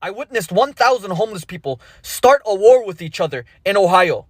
I witnessed 1,000 homeless people start a war with each other in Ohio.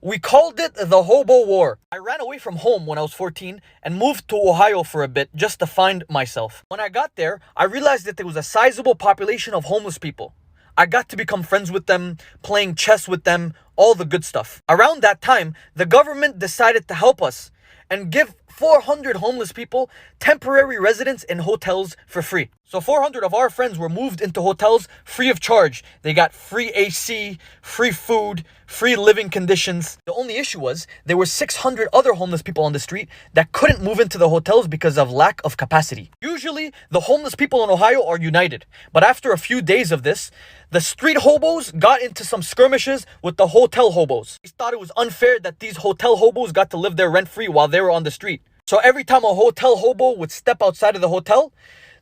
We called it the Hobo War. I ran away from home when I was 14 and moved to Ohio for a bit just to find myself. When I got there, I realized that there was a sizable population of homeless people. I got to become friends with them, playing chess with them, all the good stuff. Around that time, the government decided to help us and give 400 homeless people temporary residence in hotels for free. So 400 of our friends were moved into hotels free of charge. They got free AC, free food, free living conditions. The only issue was there were 600 other homeless people on the street that couldn't move into the hotels because of lack of capacity. Usually, the homeless people in Ohio are united. But after a few days of this, the street hobos got into some skirmishes with the hotel hobos. They thought it was unfair that these hotel hobos got to live there rent-free while they were on the street. So every time a hotel hobo would step outside of the hotel,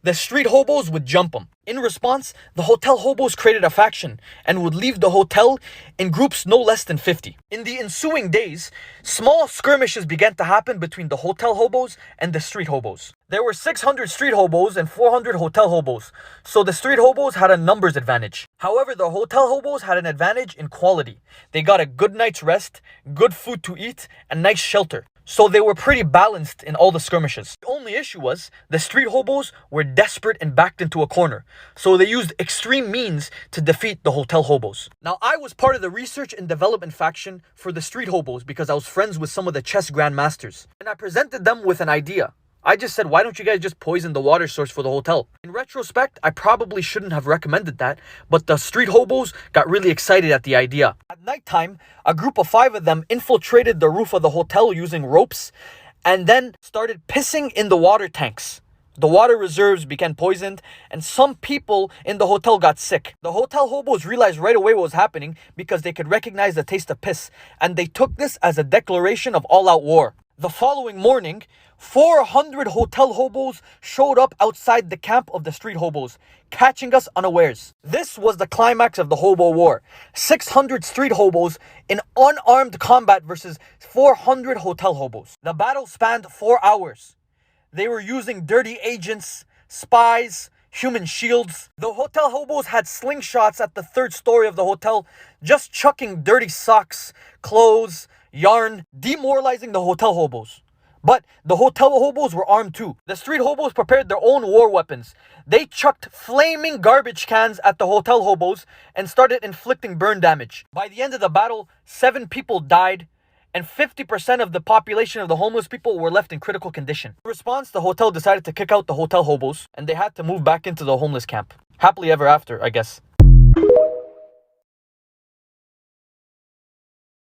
the street hobos would jump him. In response, the hotel hobos created a faction and would leave the hotel in groups no less than 50. In the ensuing days, small skirmishes began to happen between the hotel hobos and the street hobos. There were 600 street hobos and 400 hotel hobos, so the street hobos had a numbers advantage. However, the hotel hobos had an advantage in quality. They got a good night's rest, good food to eat, and nice shelter. So they were pretty balanced in all the skirmishes. The only issue was the street hobos were desperate and backed into a corner. So they used extreme means to defeat the hotel hobos. Now, I was part of the research and development faction for the street hobos because I was friends with some of the chess grandmasters. And I presented them with an idea. I just said, why don't you guys just poison the water source for the hotel? In retrospect, I probably shouldn't have recommended that, but the street hobos got really excited at the idea. At nighttime, a group of 5 of them infiltrated the roof of the hotel using ropes and then started pissing in the water tanks. The water reserves became poisoned and some people in the hotel got sick. The hotel hobos realized right away what was happening because they could recognize the taste of piss, and they took this as a declaration of all-out war. The following morning, 400 hotel hobos showed up outside the camp of the street hobos, catching us unawares. This was the climax of the Hobo War. 600 street hobos in unarmed combat versus 400 hotel hobos. The battle spanned 4 hours. They were using dirty agents, spies, human shields. The hotel hobos had slingshots at the 3rd story of the hotel, just chucking dirty socks, clothes, yarn, demoralizing the hotel hobos. But the hotel hobos were armed too. The street hobos prepared their own war weapons. They chucked flaming garbage cans at the hotel hobos and started inflicting burn damage. By the end of the battle, 7 people died and 50% of the population of the homeless people were left in critical condition. In response, the hotel decided to kick out the hotel hobos and they had to move back into the homeless camp. Happily ever after, I guess.